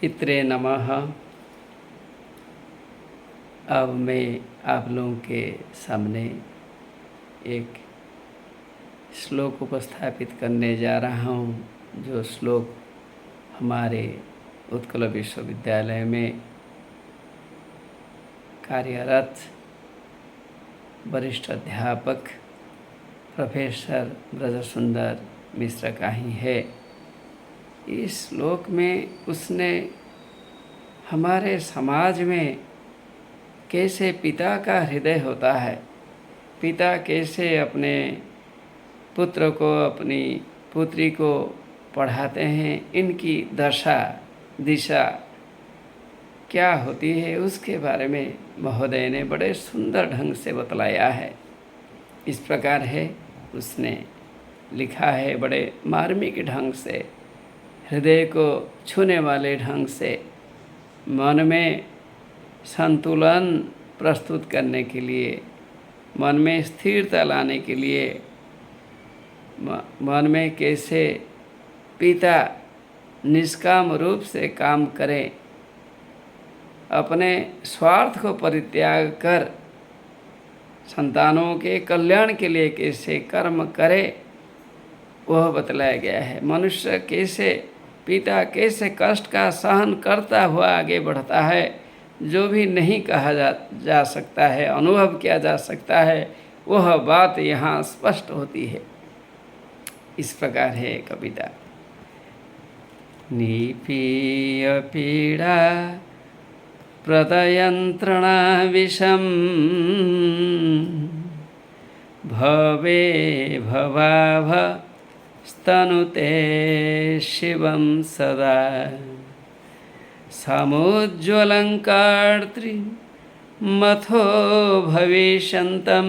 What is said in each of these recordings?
पित्रे नमः। अब मैं आप लोगों के सामने एक श्लोक उपस्थापित करने जा रहा हूँ, जो श्लोक हमारे उत्कल विश्वविद्यालय में कार्यरत वरिष्ठ अध्यापक प्रोफेसर ब्रजसुंदर मिश्र का ही है। इस श्लोक में उसने हमारे समाज में कैसे पिता का हृदय होता है, पिता कैसे अपने पुत्र को, अपनी पुत्री को पढ़ाते हैं, इनकी दशा दिशा क्या होती है, उसके बारे में महोदय ने बड़े सुंदर ढंग से बतलाया है। इस प्रकार है, उसने लिखा है बड़े मार्मिक ढंग से, हृदय को छूने वाले ढंग से, मन में संतुलन प्रस्तुत करने के लिए, मन में स्थिरता लाने के लिए, मन में कैसे पिता निष्काम रूप से काम करें, अपने स्वार्थ को परित्याग कर संतानों के कल्याण के लिए कैसे कर्म करे, वह बतलाया गया है। मनुष्य कैसे, पिता कैसे कष्ट का सहन करता हुआ आगे बढ़ता है, जो भी नहीं कहा जा सकता है, अनुभव किया जा सकता है, वह बात यहाँ स्पष्ट होती है। इस प्रकार है कविता। निपीय पीड़ा प्रदयंत्रणा विषम भवे भवाभ स्तनुते शिवं सदा समुज्ज्वलङ्कार्त्री मथो भविष्यन्तं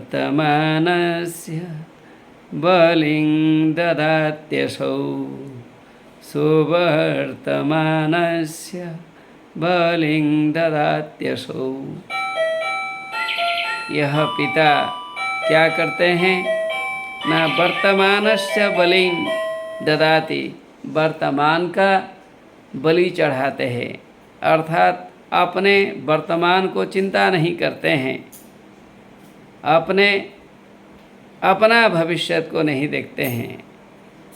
सुवर्तमानस्य बलिं ददात्यसौ सुवर्तमानस्य बलिं ददात्यसौ। यह पिता क्या करते हैं? न वर्तमानस्य बलिं ददाति, वर्तमान का बलि चढ़ाते हैं, अर्थात अपने वर्तमान को चिंता नहीं करते हैं, अपना भविष्य को नहीं देखते हैं,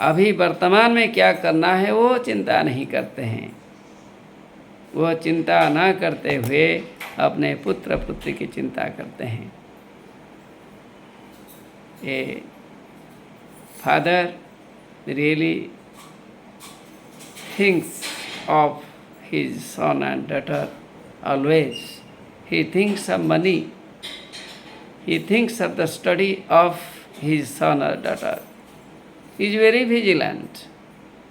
अभी वर्तमान में क्या करना है वो चिंता नहीं करते हैं। वो चिंता ना करते हुए अपने पुत्र पुत्री की चिंता करते हैं। A father really thinks of his son and daughter always. He thinks of money. He thinks of the study of his son or daughter. He is very vigilant.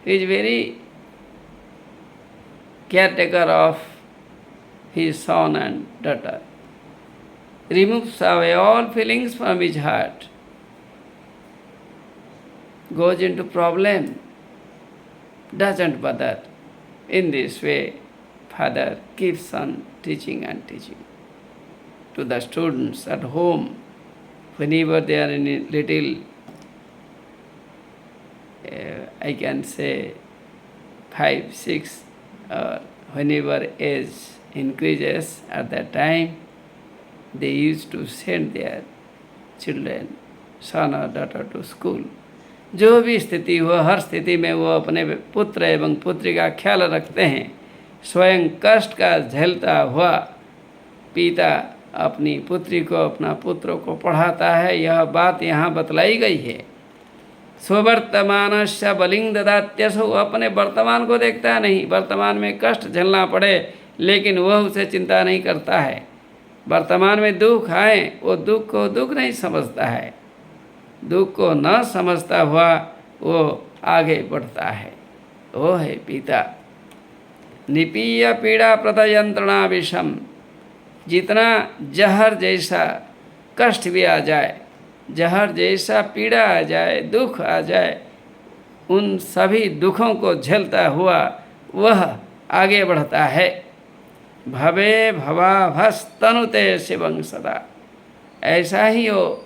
He is very caretaker of his son and daughter. Removes away all feelings from his heart. Goes into problem, doesn't bother. In this way, father keeps on teaching and teaching to the students at home. Whenever they are in a little, I can say 5, 6, whenever age increases, at that time they used to send their children, son or daughter, to school. जो भी स्थिति हो, हर स्थिति में वो अपने पुत्र एवं पुत्री का ख्याल रखते हैं। स्वयं कष्ट का झेलता हुआ पिता अपनी पुत्री को, अपना पुत्र को पढ़ाता है। यह बात यहाँ बतलाई गई है। स्ववर्तमानस्य बलिं ददात्यसौ, अपने वर्तमान को देखता नहीं, वर्तमान में कष्ट झेलना पड़े लेकिन वह उसे चिंता नहीं करता है। वर्तमान में दुख आए, वो दुख को दुख नहीं समझता है, दुख को न समझता हुआ वो आगे बढ़ता है। वो है पिता। निपीय पीड़ा प्रदयंत्रणा विषम, जितना जहर जैसा कष्ट भी आ जाए, जहर जैसा पीड़ा आ जाए, दुख आ जाए, उन सभी दुखों को झेलता हुआ वह आगे बढ़ता है। भवे भवाभस तनुते शिवं सदा, ऐसा ही वो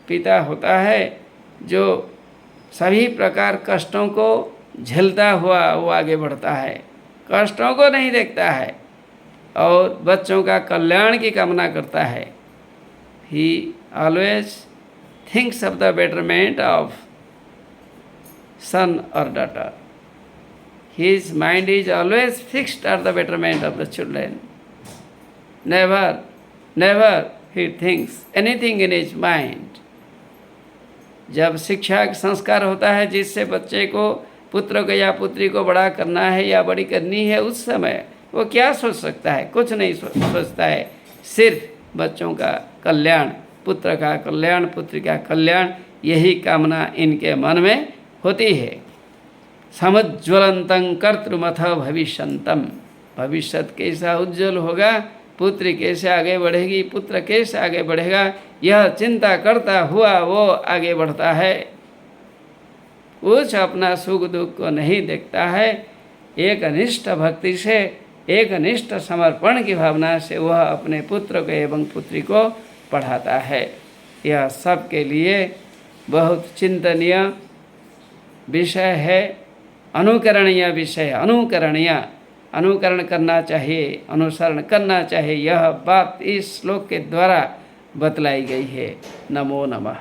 पिता होता है जो सभी प्रकार कष्टों को झेलता हुआ वो आगे बढ़ता है, कष्टों को नहीं देखता है और बच्चों का कल्याण की कामना करता है। He always thinks of the betterment of son और daughter. His mind is always fixed at the betterment of the children. Never he thinks anything in his mind. जब शिक्षा का संस्कार होता है जिससे बच्चे को, पुत्र को या पुत्री को बड़ा करना है या बड़ी करनी है, उस समय वो क्या सोच सकता है? कुछ नहीं सोचता है, सिर्फ बच्चों का कल्याण, पुत्र का कल्याण, पुत्री का कल्याण, यही कामना इनके मन में होती है। समुज्ज्वलंतं कर्तृमथ भविष्यंतम, भविष्य कैसा उज्जवल होगा, पुत्री कैसे आगे बढ़ेगी, पुत्र कैसे आगे बढ़ेगा, यह चिंता करता हुआ वो आगे बढ़ता है। कुछ अपना सुख दुख को नहीं देखता है, एक निष्ठ भक्ति से, एक निष्ठ समर्पण की भावना से वह अपने पुत्र को एवं पुत्री को पढ़ाता है। यह सबके लिए बहुत चिंतनीय विषय है, अनुकरणीय विषय, अनुकरण करना चाहिए, अनुसरण करना चाहिए। यह बात इस श्लोक के द्वारा बतलाई गई है। नमो नमः।